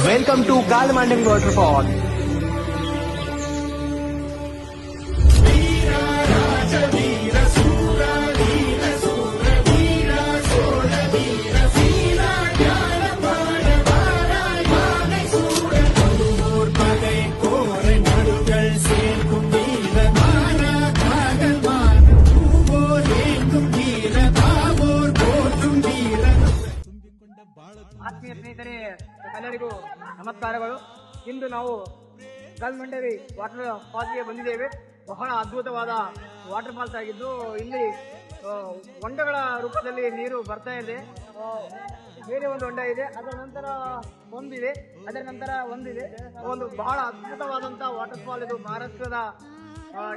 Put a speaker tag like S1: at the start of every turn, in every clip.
S1: Welcome to Kalamandam Waterfall.
S2: ಆತ್ಮೀಯ ಸ್ನೇಹಿತರೆ ಎಲ್ಲರಿಗೂ ನಮಸ್ಕಾರಗಳು. ಇಂದು ನಾವು ಕಲ್ಮಂಡರಿ ವಾಟರ್ ಫಾಲ್ಸ್ಗೆ ಬಂದಿದ್ದೇವೆ. ಬಹಳ ಅದ್ಭುತವಾದ ವಾಟರ್ ಫಾಲ್ಸ್ ಆಗಿದ್ದು ಇಲ್ಲಿ ಹೊಂಡಗಳ ರೂಪದಲ್ಲಿ ನೀರು ಬರ್ತಾ ಇದೆ. ಬೇರೆ ಒಂದು ಹೊಂಡ ಇದೆ, ಅದರ ನಂತರ ಒಂದಿದೆ, ಅದರ ನಂತರ ಒಂದಿದೆ. ಒಂದು ಬಹಳ ಅದ್ಭುತವಾದಂತಹ ವಾಟರ್ ಫಾಲ್ ಇದು. ಮಹಾರಾಷ್ಟ್ರದ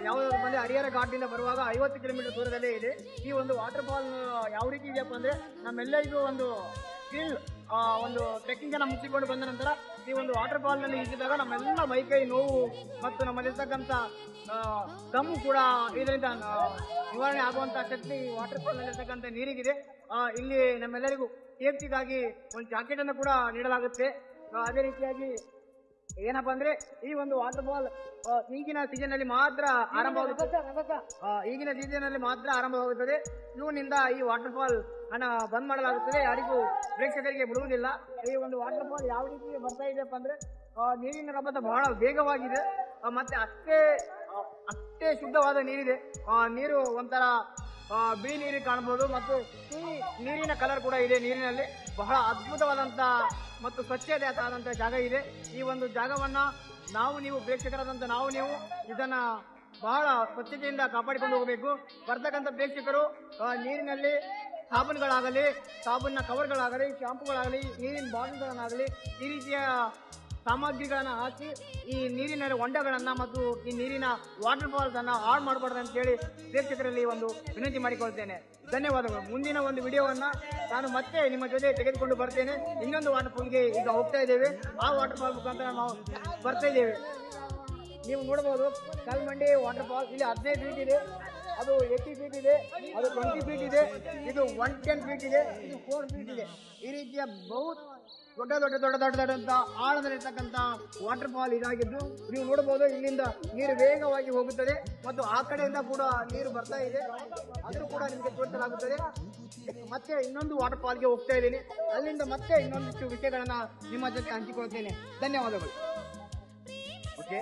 S2: ಯಾವುದಾದ್ರು ಬಂದ್ರೆ ಹರಿಹರ ಘಾಟಿಂದ ಬರುವಾಗ 50 ಕಿಲೋಮೀಟರ್ ದೂರದಲ್ಲೇ ಇದೆ. ಈ ಒಂದು ವಾಟರ್ ಫಾಲ್ ಯಾವ ರೀತಿ ಇದೆಯಪ್ಪ ಅಂದ್ರೆ ನಮ್ಮೆಲ್ಲರಿಗೂ ಒಂದು ಒಂದು ಟ್ರೆಕ್ಕಿಂಗ್ ಅನ್ನ ಮುಗಿಸಿಕೊಂಡು ಬಂದ ನಂತರ ಈ ಒಂದು ವಾಟರ್ ಫಾಲ್ ನಲ್ಲಿ ಇದ್ದಾಗ ನಮ್ಮೆಲ್ಲ ಮೈಕೈ ನೋವು ಮತ್ತು ನಮ್ಮಲ್ಲಿರ್ತಕ್ಕಂಥ ದಮ್ಮು ಕೂಡ ಇದರಿಂದ ನಿವಾರಣೆ ಆಗುವಂತ ಶಕ್ತಿ ವಾಟರ್ ಫಾಲ್ ನಲ್ಲಿ ಇರ್ತಕ್ಕಂಥ ನೀರಿಗಿದೆ. ಇಲ್ಲಿ ನಮ್ಮೆಲ್ಲರಿಗೂ ಸೇಫ್ಟಿಗಾಗಿ ಒಂದು ಜಾಕೆಟ್ ಅನ್ನು ಕೂಡ ನೀಡಲಾಗುತ್ತೆ. ಅದೇ ರೀತಿಯಾಗಿ ಏನಪ್ಪಾ ಅಂದ್ರೆ ಈ ಒಂದು ವಾಟರ್ ಫಾಲ್ ಈಗಿನ ಸೀಸನ್ ಅಲ್ಲಿ ಮಾತ್ರ ಆರಂಭವಾಗುತ್ತದೆ. ಜೂನ್ನಿಂದ ಈ ವಾಟರ್ ಫಾಲ್ ಅನ್ನ ಬಂದ್ ಮಾಡಲಾಗುತ್ತದೆ. ಯಾರಿಗೂ ಪ್ರೇಕ್ಷಕರಿಗೆ ಬಿಡುವುದಿಲ್ಲ. ಈ ಒಂದು ವಾಟರ್ ಫಾಲ್ ಯಾವ ರೀತಿ ಬರ್ತಾ ಇದೆಯಪ್ಪ ಅಂದ್ರೆ ನೀರಿನ ರಭಸ ಬಹಳ ವೇಗವಾಗಿದೆ, ಮತ್ತೆ ಅಷ್ಟೇ ಶುದ್ಧವಾದ ನೀರಿದೆ. ನೀರು ಒಂಥರ ಬಿಳಿ ನೀರು ಕಾಣಬಹುದು ಮತ್ತು ನೀರಿನ ಕಲರ್ ಕೂಡ ಇದೆ. ನೀರಿನಲ್ಲಿ ಬಹಳ ಅದ್ಭುತವಾದಂತ ಮತ್ತು ಸ್ವಚ್ಛತೆ ಆದಂತಹ ಜಾಗ ಇದೆ. ಈ ಒಂದು ಜಾಗವನ್ನ ನೀವು ಪ್ರೇಕ್ಷಕರಾದಂತ ನೀವು ಇದನ್ನ ಬಹಳ ಸ್ವಚ್ಛತೆಯಿಂದ ಕಾಪಾಡಿಕೊಂಡು ಹೋಗಬೇಕು. ಬರ್ತಕ್ಕಂಥ ಪ್ರೇಕ್ಷಕರು ನೀರಿನಲ್ಲಿ ಸಾಬೂನುಗಳಾಗಲಿ, ಸಾಬೂನಿನ ಕವರ್ಗಳಾಗಲಿ, ಶಾಂಪುಗಳಾಗಲಿ, ನೀರಿನ ಬಾಟಲ್ಗಳನ್ನಾಗಲಿ ಈ ರೀತಿಯ ಸಾಮಗ್ರಿಗಳನ್ನ ಹಾಕಿ ಈ ನೀರಿನ ಹೊಂಡಗಳನ್ನ ಮತ್ತು ಈ ನೀರಿನ ವಾಟರ್ ಫಾಲ್ಸ್ ಅನ್ನ ಹಾಳು ಮಾಡಬಾರ್ದು ಅಂತ ಹೇಳಿ ಪ್ರೇಕ್ಷಕರಲ್ಲಿ ಒಂದು ವಿನಂತಿ ಮಾಡಿಕೊಳ್ತೇನೆ. ಧನ್ಯವಾದಗಳು. ಮುಂದಿನ ಒಂದು ವಿಡಿಯೋವನ್ನ ನಾನು ಮತ್ತೆ ನಿಮ್ಮ ಜೊತೆ ತೆಗೆದುಕೊಂಡು ಬರ್ತೇನೆ. ಇನ್ನೊಂದು ವಾಟರ್ ಫಾಲ್ಗೆ ಈಗ ಹೋಗ್ತಾ ಇದ್ದೇವೆ. ಆ ವಾಟರ್ ಫಾಲ್ ಮುಖಾಂತರ ನಾವು ಬರ್ತಾ ಇದ್ದೇವೆ. ನೀವು ನೋಡಬಹುದು ಕಲ್ಮಂಡಿ ವಾಟರ್ ಫಾಲ್. ಇಲ್ಲಿ 15 ಫೀಟ್ ಇದೆ, ಅದು 80 ಫೀಟ್ ಇದೆ, ಅದು 20 ಫೀಟ್ ಇದೆ, ಇದು 110 ಫೀಟ್ ಇದೆ, ಇದು 4 ಫೀಟ್ ಇದೆ. ಈ ರೀತಿಯ ದೊಡ್ಡ ಆಳದಲ್ಲಿರ್ತಕ್ಕಂಥ ವಾಟರ್ ಫಾಲ್ ಇದಾಗಿದ್ದು ನೀವು ನೋಡಬಹುದು. ಇಲ್ಲಿಂದ ನೀರು ವೇಗವಾಗಿ ಹೋಗುತ್ತದೆ ಮತ್ತು ಆ ಕಡೆಯಿಂದ ಕೂಡ ನೀರು ಬರ್ತಾ ಇದೆ, ಅದನ್ನು ಕೂಡ ನಿಮಗೆ ತೋರಿಸಲಾಗುತ್ತದೆ. ಮತ್ತೆ ಇನ್ನೊಂದು ವಾಟರ್ ಫಾಲ್ಗೆ ಹೋಗ್ತಾ ಇದ್ದೀನಿ. ಅಲ್ಲಿಂದ ಮತ್ತೆ ಇನ್ನೊಂದಿಷ್ಟು ವಿಷಯಗಳನ್ನ ನಿಮ್ಮ ಜೊತೆ ಹಂಚಿಕೊಳ್ತೇನೆ. ಧನ್ಯವಾದಗಳು. ಓಕೆ.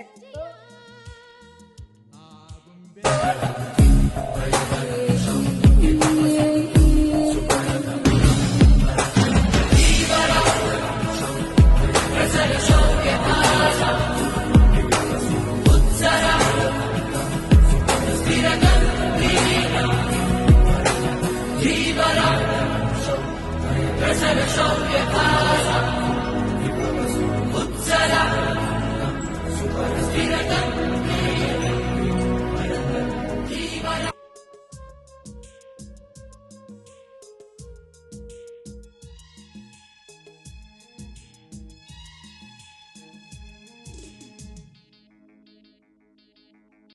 S3: Utsala,